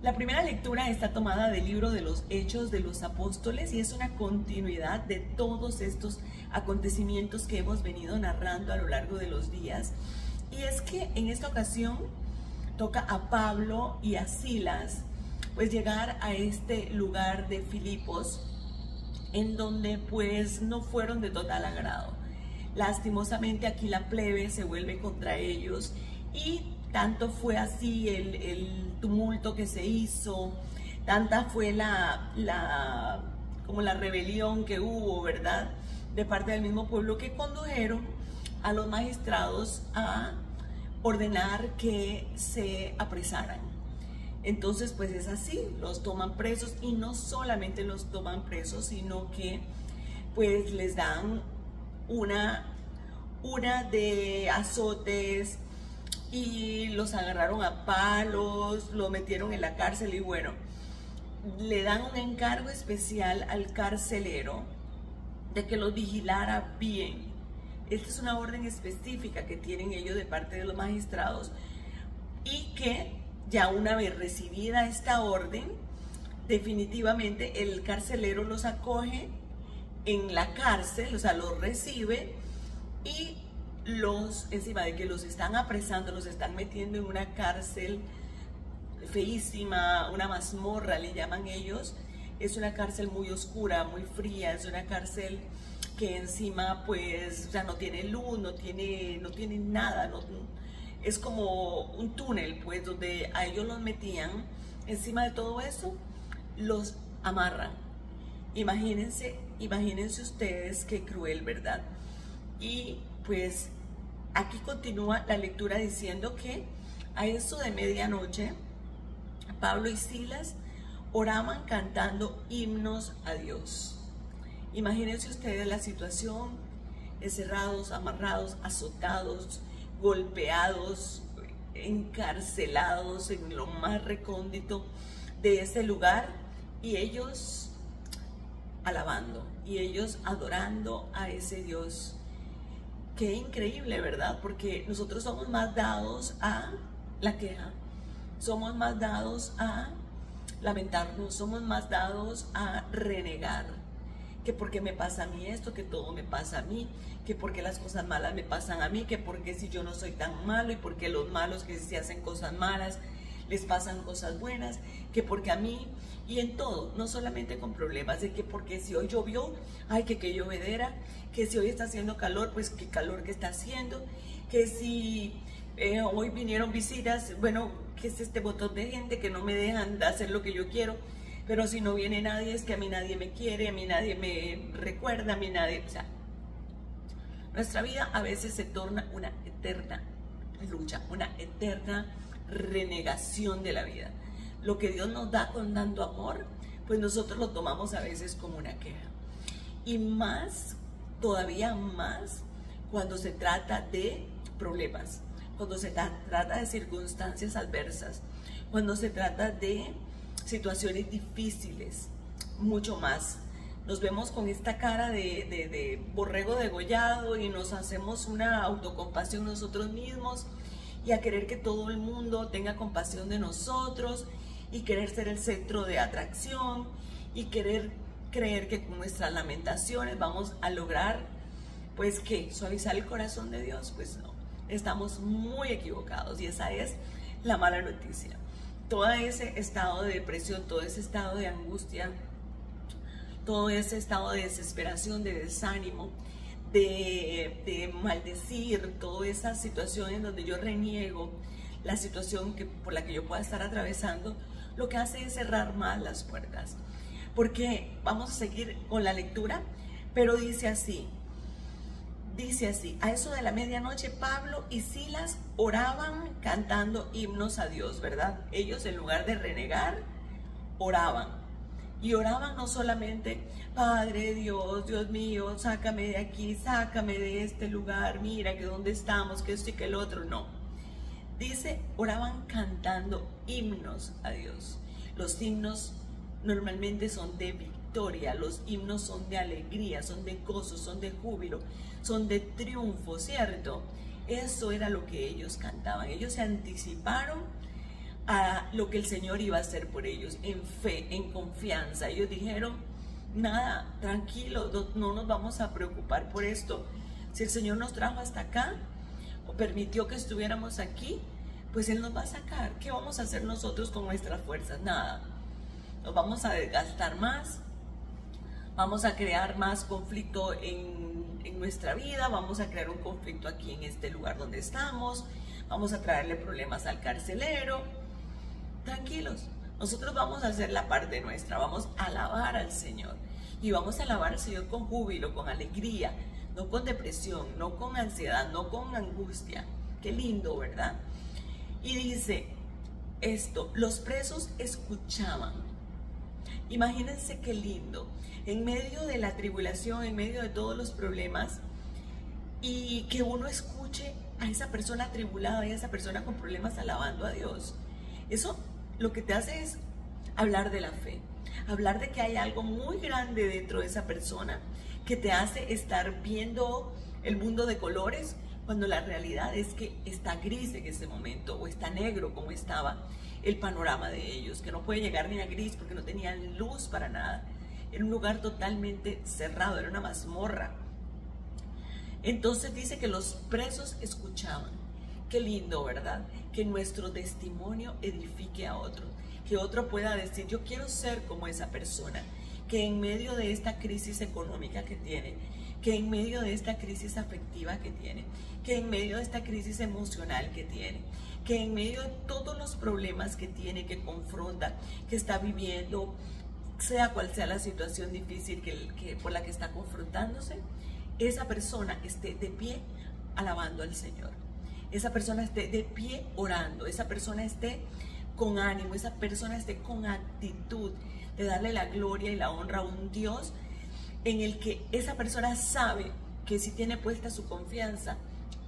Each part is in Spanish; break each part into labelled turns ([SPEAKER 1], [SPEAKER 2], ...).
[SPEAKER 1] La primera lectura está tomada del libro de los Hechos de los Apóstoles y es una continuidad de todos estos acontecimientos que hemos venido narrando a lo largo de los días. Y es que en esta ocasión toca a Pablo y a Silas pues llegar a este lugar de Filipos, en donde pues no fueron de total agrado. Lastimosamente aquí la plebe se vuelve contra ellos y tanto fue así el tumulto que se hizo, tanta fue como la rebelión que hubo, ¿verdad?, de parte del mismo pueblo, que condujeron a los magistrados a ordenar que se apresaran. Entonces pues es así, los toman presos, y no solamente los toman presos, sino que pues les dan una de azotes, y los agarraron a palos, lo metieron en la cárcel. Y bueno, le dan un encargo especial al carcelero de que los vigilara bien. Esta es una orden específica que tienen ellos de parte de los magistrados, y que ya una vez recibida esta orden, definitivamente el carcelero los acoge en la cárcel, o sea, los recibe, y encima de que los están apresando, los están metiendo en una cárcel feísima, una mazmorra le llaman ellos. Es una cárcel muy oscura, muy fría, es una cárcel que encima pues ya no tiene luz, no tiene nada, es como un túnel pues donde a ellos los metían. Encima de todo eso los amarran. Imagínense ustedes qué cruel, ¿verdad? Y pues aquí continúa la lectura diciendo que a eso de medianoche Pablo y Silas oraban cantando himnos a Dios. Imagínense ustedes la situación: encerrados, amarrados, azotados, golpeados, encarcelados en lo más recóndito de ese lugar, y ellos alabando, y ellos adorando a ese Dios. Qué increíble, ¿verdad? Porque nosotros somos más dados a la queja, somos más dados a lamentarnos, somos más dados a renegar, que porque me pasa a mí esto, que todo me pasa a mí, que porque las cosas malas me pasan a mí, que porque si yo no soy tan malo, y porque los malos que si hacen cosas malas les pasan cosas buenas, que porque a mí, y en todo, no solamente con problemas, de que porque si hoy llovió, ay, que llovedera, que si hoy está haciendo calor, pues qué calor que está haciendo, que si hoy vinieron visitas, bueno, que es este botón de gente que no me dejan hacer lo que yo quiero, pero si no viene nadie, es que a mí nadie me quiere, a mí nadie me recuerda, a mí nadie, o sea, nuestra vida a veces se torna una eterna lucha, una eterna renegación de la vida. Lo que Dios nos da con dando amor, pues nosotros lo tomamos a veces como una queja. Y más, todavía más, cuando se trata de problemas, cuando se trata de circunstancias adversas, cuando se trata de situaciones difíciles, mucho más. Nos vemos con esta cara de borrego degollado, y nos hacemos una autocompasión nosotros mismos, y a querer que todo el mundo tenga compasión de nosotros, y querer ser el centro de atracción, y querer creer que con nuestras lamentaciones vamos a lograr, pues, ¿qué? Suavizar el corazón de Dios. Pues no, estamos muy equivocados, y esa es la mala noticia. Todo ese estado de depresión, todo ese estado de angustia, todo ese estado de desesperación, de desánimo, de maldecir, toda esa situación en donde yo reniego la situación por la que yo pueda estar atravesando, lo que hace es cerrar más las puertas. Porque vamos a seguir con la lectura, pero dice así, a eso de la medianoche Pablo y Silas oraban cantando himnos a Dios, ¿verdad? Ellos, en lugar de renegar, oraban. Y oraban no solamente, Padre Dios, Dios mío, sácame de aquí, sácame de este lugar, mira que dónde estamos, que esto y que el otro, no. Dice, oraban cantando himnos a Dios. Los himnos normalmente son de victoria, los himnos son de alegría, son de gozo, son de júbilo, son de triunfo, ¿cierto? Eso era lo que ellos cantaban. Ellos se anticiparon a lo que el Señor iba a hacer por ellos, en fe, en confianza. Ellos dijeron, nada, tranquilo, no nos vamos a preocupar por esto. Si el Señor nos trajo hasta acá, o permitió que estuviéramos aquí, pues Él nos va a sacar. ¿Qué vamos a hacer nosotros con nuestras fuerzas? Nada. Nos vamos a desgastar más, vamos a crear más conflicto en nuestra vida, vamos a crear un conflicto aquí en este lugar donde estamos, vamos a traerle problemas al carcelero. Tranquilos, nosotros vamos a hacer la parte nuestra, vamos a alabar al Señor. Y vamos a alabar al Señor con júbilo, con alegría, no con depresión, no con ansiedad, no con angustia. Qué lindo, ¿verdad? Y dice esto, los presos escuchaban. Imagínense qué lindo, en medio de la tribulación, en medio de todos los problemas, y que uno escuche a esa persona atribulada, a esa persona con problemas alabando a Dios. Eso lo que te hace es hablar de la fe, hablar de que hay algo muy grande dentro de esa persona que te hace estar viendo el mundo de colores, cuando la realidad es que está gris en ese momento, o está negro como estaba el panorama de ellos, que no puede llegar ni a gris porque no tenían luz para nada. Era un lugar totalmente cerrado, era una mazmorra. Entonces dice que los presos escuchaban. Qué lindo, ¿verdad? Que nuestro testimonio edifique a otro, que otro pueda decir, yo quiero ser como esa persona, que en medio de esta crisis económica que tiene, que en medio de esta crisis afectiva que tiene, que en medio de esta crisis emocional que tiene, que en medio de todos los problemas que tiene, que confronta, que está viviendo, sea cual sea la situación difícil por la que está confrontándose, esa persona esté de pie alabando al Señor. Esa persona esté de pie orando, esa persona esté con ánimo, esa persona esté con actitud de darle la gloria y la honra a un Dios en el que esa persona sabe que si tiene puesta su confianza,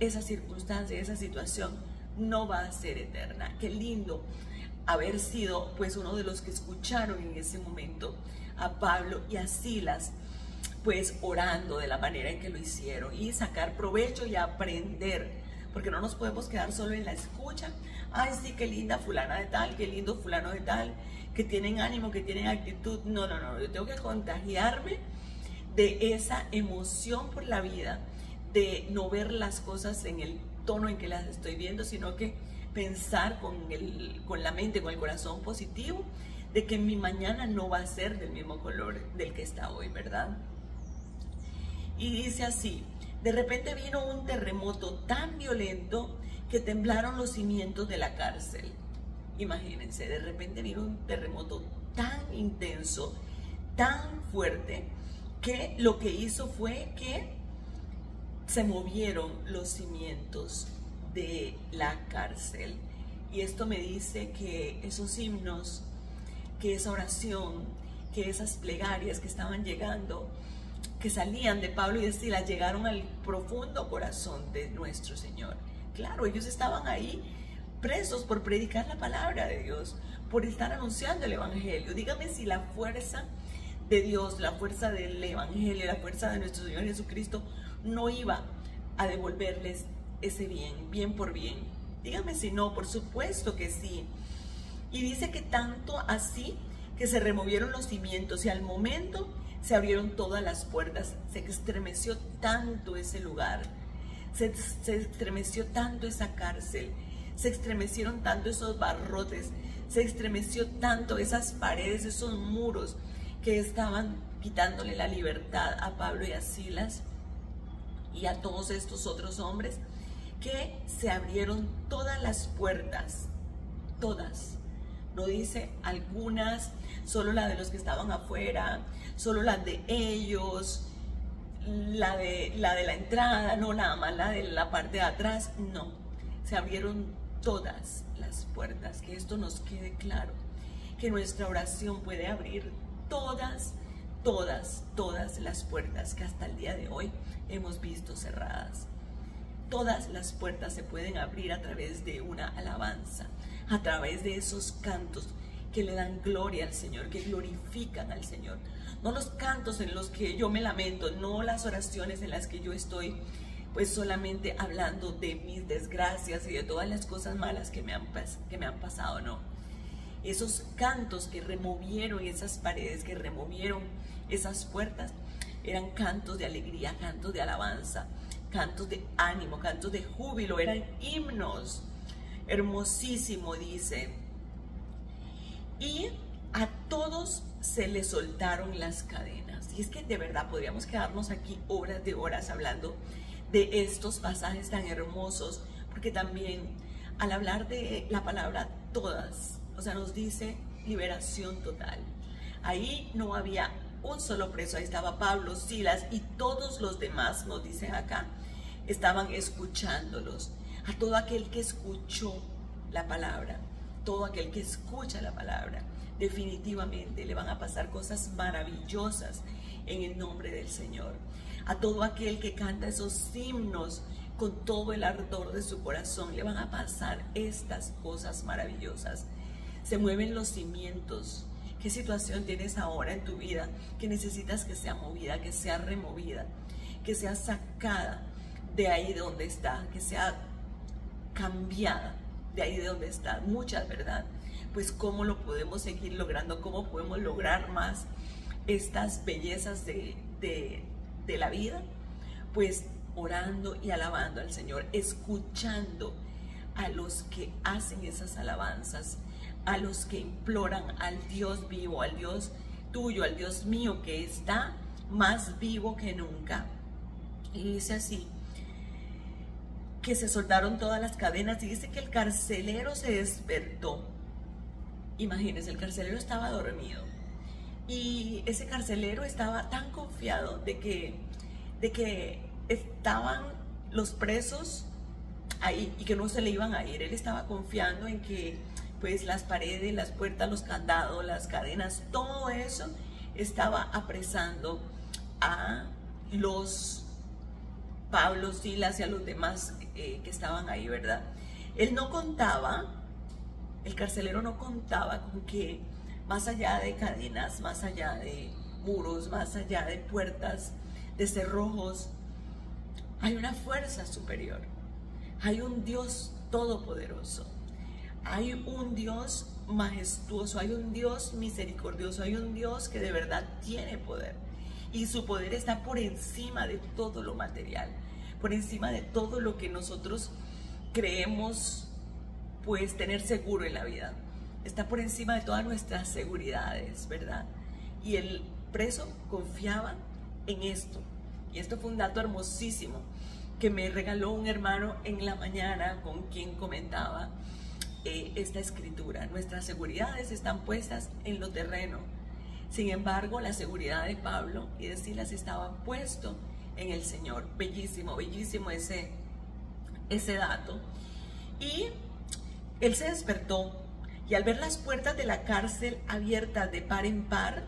[SPEAKER 1] esa circunstancia, esa situación no va a ser eterna. Qué lindo haber sido pues uno de los que escucharon en ese momento a Pablo y a Silas pues orando de la manera en que lo hicieron, y sacar provecho y aprender, porque no nos podemos quedar solo en la escucha. Ay, sí, qué linda fulana de tal, qué lindo fulano de tal, que tienen ánimo, que tienen actitud. No, yo tengo que contagiarme de esa emoción por la vida, de no ver las cosas en el tono en que las estoy viendo, sino que pensar con la mente, con el corazón positivo, de que mi mañana no va a ser del mismo color del que está hoy, ¿verdad? Y dice así, de repente vino un terremoto tan violento que temblaron los cimientos de la cárcel. Imagínense, de repente vino un terremoto tan intenso, tan fuerte, que lo que hizo fue que se movieron los cimientos de la cárcel. Y esto me dice que esos himnos, que esa oración, que esas plegarias que estaban llegando, que salían de Pablo y de Silas, llegaron al profundo corazón de nuestro Señor. Claro, ellos estaban ahí presos por predicar la palabra de Dios, por estar anunciando el Evangelio. Dígame si la fuerza de Dios, la fuerza del Evangelio, la fuerza de nuestro Señor Jesucristo no iba a devolverles ese bien por bien. Dígame si no, por supuesto que sí. Y dice que tanto así que se removieron los cimientos y al momento se abrieron todas las puertas. Se estremeció tanto ese lugar, se estremeció tanto esa cárcel, se estremecieron tanto esos barrotes, se estremeció tanto esas paredes, esos muros que estaban quitándole la libertad a Pablo y a Silas y a todos estos otros hombres, que se abrieron todas las puertas, todas. No dice algunas, solo la de los que estaban afuera, solo las de ellos, la de la entrada, no, nada más la de la parte de atrás, no. Se abrieron todas las puertas, que esto nos quede claro, que nuestra oración puede abrir todas las puertas que hasta el día de hoy hemos visto cerradas. Todas las puertas se pueden abrir a través de una alabanza, a través de esos cantos que le dan gloria al Señor, que glorifican al Señor. No los cantos en los que yo me lamento, no las oraciones en las que yo estoy pues solamente hablando de mis desgracias y de todas las cosas malas que me han pasado, no. Esos cantos que removieron esas paredes, que removieron esas puertas, eran cantos de alegría, cantos de alabanza, cantos de ánimo, cantos de júbilo, eran himnos. Hermosísimo, dice. Y a todos se les soltaron las cadenas. Y es que de verdad podríamos quedarnos aquí horas de horas hablando de estos pasajes tan hermosos, porque también al hablar de la palabra todas, o sea, nos dice liberación total. Ahí no había un solo preso, ahí estaba Pablo, Silas y todos los demás, nos dicen acá, estaban escuchándolos. A todo aquel que escuchó la palabra, todo aquel que escucha la palabra, definitivamente le van a pasar cosas maravillosas en el nombre del Señor. A todo aquel que canta esos himnos con todo el ardor de su corazón, le van a pasar estas cosas maravillosas. Se mueven los cimientos. ¿Qué situación tienes ahora en tu vida que necesitas que sea movida, que sea removida, que sea sacada de ahí de donde está, que sea cambiada de ahí de donde está? Muchas, ¿verdad? Pues cómo lo podemos seguir logrando, cómo podemos lograr más estas bellezas de la vida, pues orando y alabando al Señor, escuchando a los que hacen esas alabanzas, a los que imploran al Dios vivo, al Dios tuyo, al Dios mío, que está más vivo que nunca. Y dice así, que se soltaron todas las cadenas, y dice que el carcelero se despertó. Imagínense, el carcelero estaba dormido, y ese carcelero estaba tan confiado de que estaban los presos ahí y que no se le iban a ir. Él estaba confiando en que pues las paredes, las puertas, los candados, las cadenas, todo eso estaba apresando a los Pablo, Silas y a los demás que estaban ahí, ¿verdad? Él no contaba, el carcelero no contaba con que más allá de cadenas, más allá de muros, más allá de puertas, de cerrojos, hay una fuerza superior, hay un Dios todopoderoso, hay un Dios majestuoso, hay un Dios misericordioso, hay un Dios que de verdad tiene poder, y su poder está por encima de todo lo material, por encima de todo lo que nosotros creemos pues tener seguro en la vida. Está por encima de todas nuestras seguridades, ¿verdad? Y el preso confiaba en esto. Y esto fue un dato hermosísimo que me regaló un hermano en la mañana, con quien comentaba esta escritura. Nuestras seguridades están puestas en lo terreno. Sin embargo, la seguridad de Pablo y de Silas estaba puesto en el Señor. Bellísimo, bellísimo ese dato. Y él se despertó, y al ver las puertas de la cárcel abiertas de par en par,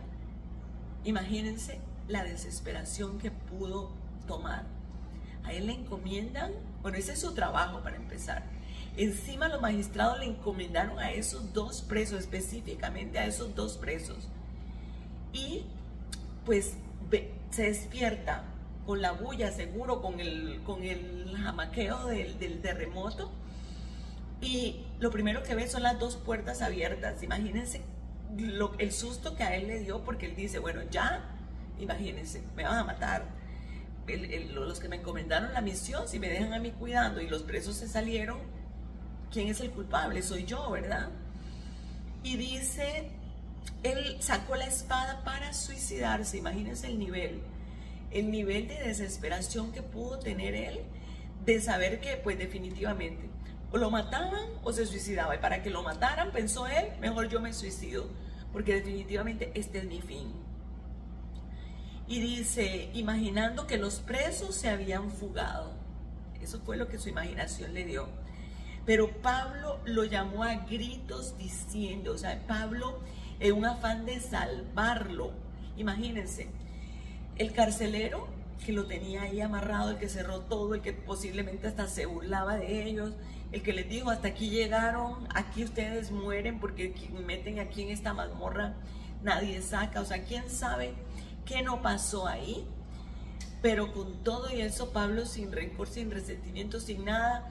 [SPEAKER 1] imagínense la desesperación que pudo tomar. A él le encomiendan, bueno, ese es su trabajo para empezar. Encima los magistrados le encomendaron a esos dos presos, específicamente a esos dos presos. Y pues se despierta con la bulla, seguro, con el jamaqueo del terremoto. Y lo primero que ve son las dos puertas abiertas. Imagínense el susto que a él le dio, porque él dice, bueno, ya, imagínense, me van a matar. Los que me encomendaron la misión, si me dejan a mí cuidando y los presos se salieron, ¿quién es el culpable? Soy yo, ¿verdad? Y dice, él sacó la espada para suicidarse. Imagínense el nivel de desesperación que pudo tener él, de saber que pues definitivamente o lo mataban o se suicidaba, y para que lo mataran, pensó él, mejor yo me suicido, porque definitivamente este es mi fin. Y dice, imaginando que los presos se habían fugado. Eso fue lo que su imaginación le dio. Pero Pablo lo llamó a gritos diciendo, o sea, Pablo en un afán de salvarlo. Imagínense, el carcelero que lo tenía ahí amarrado, el que cerró todo, el que posiblemente hasta se burlaba de ellos, el que les dijo, hasta aquí llegaron, aquí ustedes mueren, porque meten aquí en esta mazmorra, nadie saca. O sea, quién sabe qué no pasó ahí. Pero con todo y eso, Pablo, sin rencor, sin resentimiento, sin nada,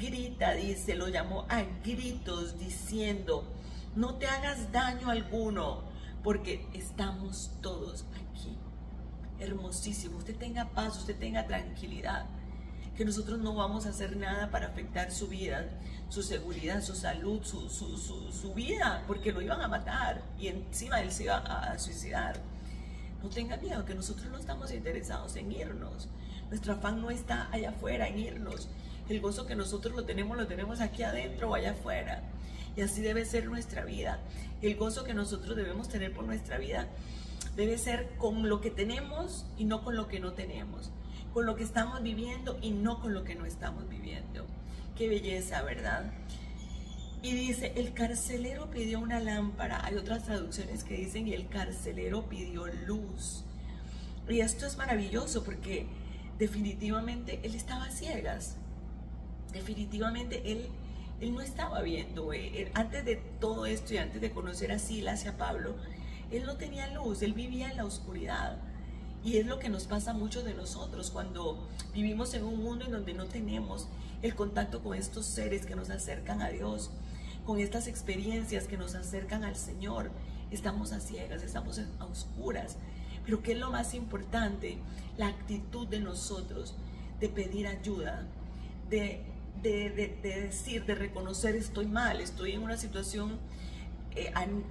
[SPEAKER 1] grita, dice, lo llamó a gritos diciendo, no te hagas daño alguno, porque estamos todos aquí. Hermosísimo, usted tenga paz, usted tenga tranquilidad, que nosotros no vamos a hacer nada para afectar su vida, su seguridad, su salud, su vida, porque lo iban a matar y encima él se iba a suicidar. No tenga miedo, que nosotros no estamos interesados en irnos. Nuestro afán no está allá afuera en irnos. El gozo que nosotros lo tenemos aquí adentro o allá afuera. Y así debe ser nuestra vida. El gozo que nosotros debemos tener por nuestra vida debe ser con lo que tenemos y no con lo que no tenemos. Con lo que estamos viviendo y no con lo que no estamos viviendo. Qué belleza, ¿verdad? Y dice, el carcelero pidió una lámpara. Hay otras traducciones que dicen, y el carcelero pidió luz. Y esto es maravilloso porque definitivamente él estaba a ciegas. Definitivamente él no estaba viendo. Antes de todo esto y antes de conocer a Silas y a Pablo, él no tenía luz, él vivía en la oscuridad. Y es lo que nos pasa a muchos de nosotros cuando vivimos en un mundo en donde no tenemos el contacto con estos seres que nos acercan a Dios, con estas experiencias que nos acercan al Señor. Estamos a ciegas, estamos a oscuras. Pero ¿qué es lo más importante? La actitud de nosotros de pedir ayuda, de decir, de reconocer, estoy mal, estoy en una situación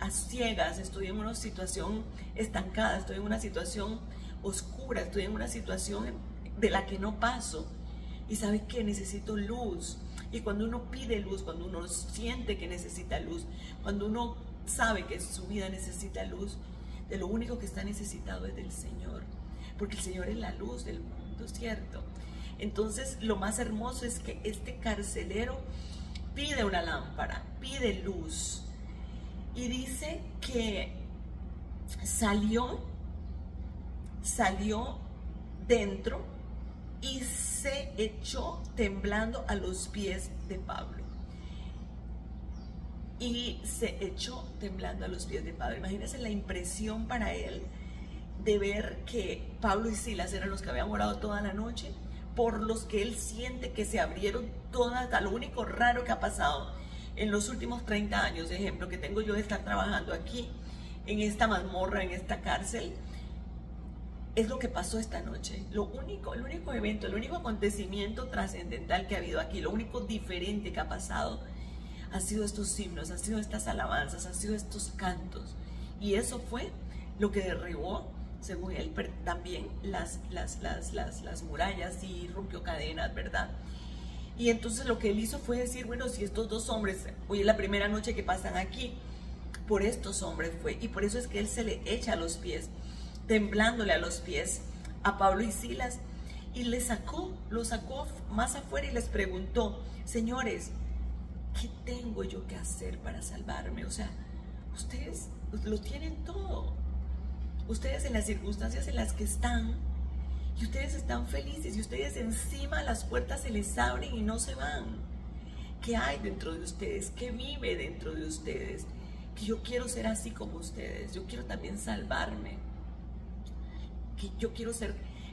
[SPEAKER 1] a ciegas, estoy en una situación estancada, estoy en una situación oscura, estoy en una situación de la que no paso. Y ¿sabe qué? Necesito luz. Y cuando uno pide luz, cuando uno siente que necesita luz, cuando uno sabe que su vida necesita luz, de lo único que está necesitado es del Señor. Porque el Señor es la luz del mundo, ¿cierto? Entonces, lo más hermoso es que este carcelero pide una lámpara, pide luz. Y dice que salió dentro y se echó temblando a los pies de Pablo. Y se echó temblando a los pies de Pablo. Imagínense la impresión para él de ver que Pablo y Silas eran los que habían orado toda la noche, por los que él siente que se abrieron todas. Lo único raro que ha pasado en los últimos 30 años, de ejemplo, que tengo yo de estar trabajando aquí, en esta mazmorra, en esta cárcel, es lo que pasó esta noche. El único evento, el único acontecimiento trascendental que ha habido aquí, lo único diferente que ha pasado, ha sido estos himnos, ha sido estas alabanzas, ha sido estos cantos. Y eso fue lo que derribó, según él, también las murallas y rompió cadenas, ¿verdad? Y entonces lo que él hizo fue decir, bueno, si estos dos hombres, hoy es la primera noche que pasan aquí, por estos hombres fue. Y por eso es que él se le echa a los pies, temblándole a los pies a Pablo y Silas, y los sacó más afuera y les preguntó, señores, ¿qué tengo yo que hacer para salvarme? O sea, ustedes lo tienen todo. Ustedes en las circunstancias en las que están, y ustedes están felices, y ustedes encima las puertas se les abren y no se van. ¿Qué hay dentro de ustedes? ¿Qué vive dentro de ustedes? Que yo quiero ser así como ustedes, yo quiero también salvarme, que yo quiero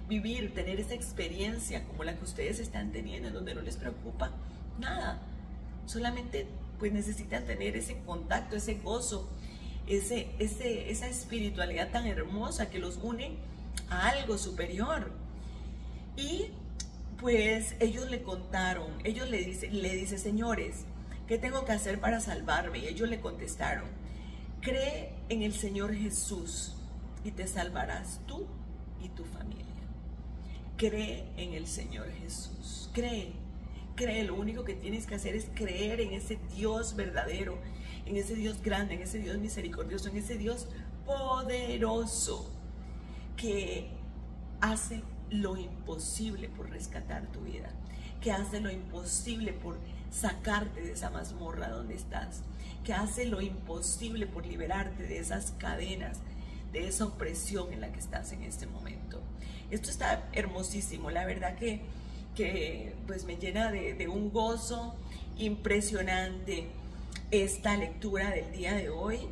[SPEAKER 1] vivir, tener esa experiencia como la que ustedes están teniendo, en donde no les preocupa nada, solamente pues necesitan tener ese contacto, ese gozo, esa espiritualidad tan hermosa que los une a algo superior. Y pues ellos le contaron, ellos le dice, señores, ¿qué tengo que hacer para salvarme? Y ellos le contestaron, cree en el Señor Jesús y te salvarás tú y tu familia. Cree en el Señor Jesús, cree, lo único que tienes que hacer es creer en ese Dios verdadero, en ese Dios grande, en ese Dios misericordioso, en ese Dios poderoso que hace lo imposible por rescatar tu vida, que hace lo imposible por sacarte de esa mazmorra donde estás, que hace lo imposible por liberarte de esas cadenas, de esa opresión en la que estás en este momento. Esto está hermosísimo, la verdad que pues me llena de un gozo impresionante esta lectura del día de hoy.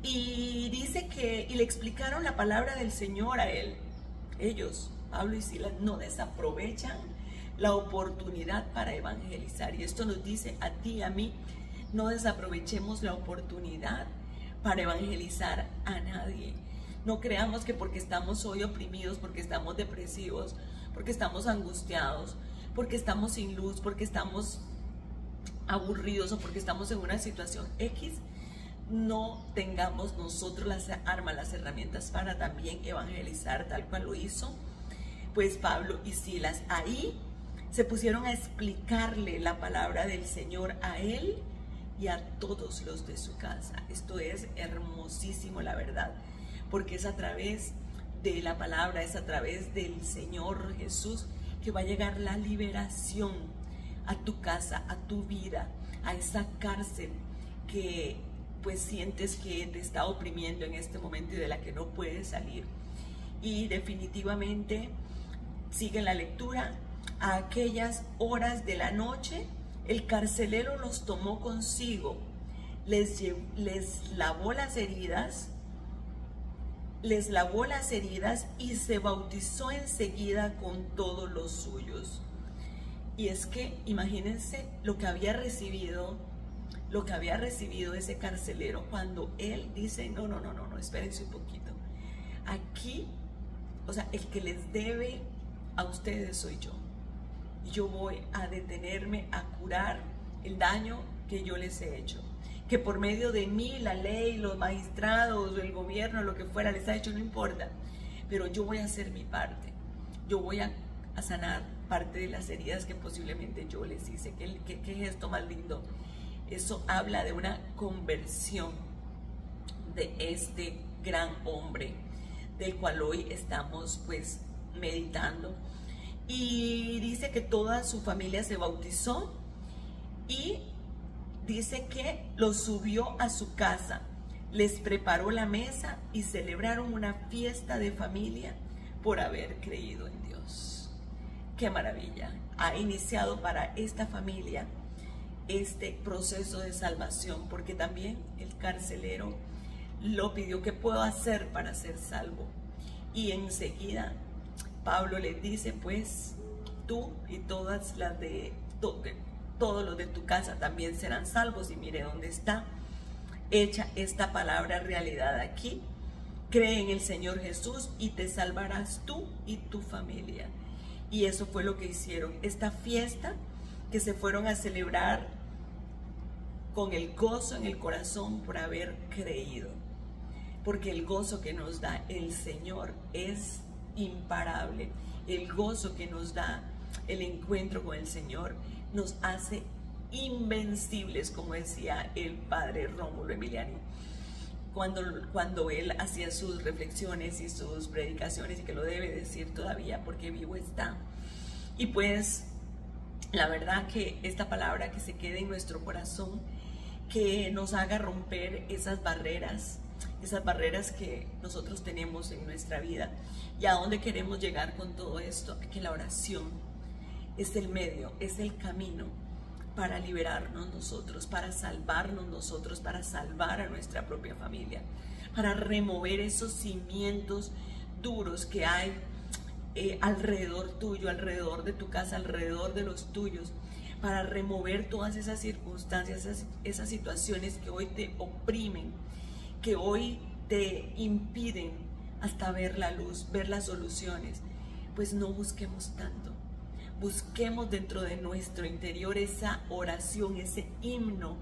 [SPEAKER 1] Y dice y le explicaron la palabra del Señor a él. Ellos, Pablo y Silas, no desaprovechan la oportunidad para evangelizar. Y esto nos dice a ti y a mí, no desaprovechemos la oportunidad para evangelizar a nadie. No creamos que porque estamos hoy oprimidos, porque estamos depresivos, porque estamos angustiados, porque estamos sin luz, porque estamos aburridos o porque estamos en una situación X, no tengamos nosotros las armas, las herramientas para también evangelizar, tal cual lo hizo pues Pablo y Silas. Ahí se pusieron a explicarle la palabra del Señor a él y a todos los de su casa. Esto es hermosísimo, la verdad, porque es a través de la palabra, es a través del Señor Jesús que va a llegar la liberación a tu casa, a tu vida, a esa cárcel que pues sientes que te está oprimiendo en este momento y de la que no puedes salir. Y definitivamente sigue la lectura. A aquellas horas de la noche el carcelero los tomó consigo, les lavó las heridas y se bautizó enseguida con todos los suyos. Y es que imagínense lo que había recibido ese carcelero cuando él dice, no, espérense un poquito. Aquí, o sea, el que les debe a ustedes soy yo. Yo voy a detenerme a curar el daño que yo les he hecho. Que por medio de mí, la ley, los magistrados, el gobierno, lo que fuera les ha hecho, no importa. Pero yo voy a hacer mi parte. Yo voy a sanar parte de las heridas que posiblemente yo les hice. ¿Qué gesto más lindo? Eso habla de una conversión de este gran hombre del cual hoy estamos pues meditando. Y dice que toda su familia se bautizó y dice que los subió a su casa, les preparó la mesa y celebraron una fiesta de familia por haber creído en Dios. ¡Qué maravilla! Ha iniciado para esta familia este proceso de salvación, porque también el carcelero lo pidió. ¿Qué puedo hacer para ser salvo? Y enseguida Pablo les dice, pues tú y todas las de todos los de tu casa también serán salvos. Y mire dónde está hecha esta palabra realidad aquí. Cree en el Señor Jesús y te salvarás tú y tu familia. Y eso fue lo que hicieron. Esta fiesta que se fueron a celebrar con el gozo en el corazón por haber creído. Porque el gozo que nos da el Señor es imparable. El gozo que nos da el encuentro con el Señor nos hace invencibles, como decía el padre Rómulo Emiliani cuando él hacía sus reflexiones y sus predicaciones, y que lo debe decir todavía porque vivo está. Y pues la verdad que esta palabra que se quede en nuestro corazón, que nos haga romper esas barreras que nosotros tenemos en nuestra vida. ¿Y a dónde queremos llegar con todo esto? Que la oración es el medio, es el camino para liberarnos nosotros, para salvarnos nosotros, para salvar a nuestra propia familia, para remover esos cimientos duros que hay alrededor tuyo, alrededor de tu casa, alrededor de los tuyos, para remover todas esas circunstancias, esas situaciones que hoy te oprimen, que hoy te impiden hasta ver la luz, ver las soluciones. Pues no busquemos tanto. Busquemos dentro de nuestro interior esa oración, ese himno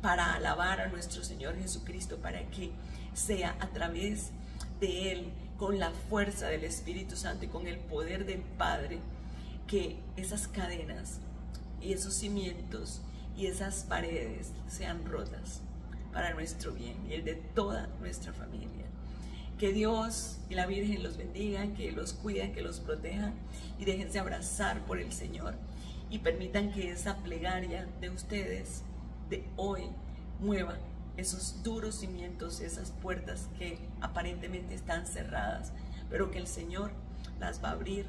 [SPEAKER 1] para alabar a nuestro Señor Jesucristo, para que sea a través de Él, con la fuerza del Espíritu Santo y con el poder del Padre, que esas cadenas y esos cimientos y esas paredes sean rotas para nuestro bien y el de toda nuestra familia. Que Dios y la Virgen los bendigan, que los cuiden, que los protejan y déjense abrazar por el Señor, y permitan que esa plegaria de ustedes de hoy mueva esos duros cimientos, esas puertas que aparentemente están cerradas, pero que el Señor las va a abrir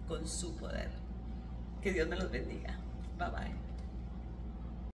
[SPEAKER 1] con su poder. Que Dios me los bendiga. Bye bye.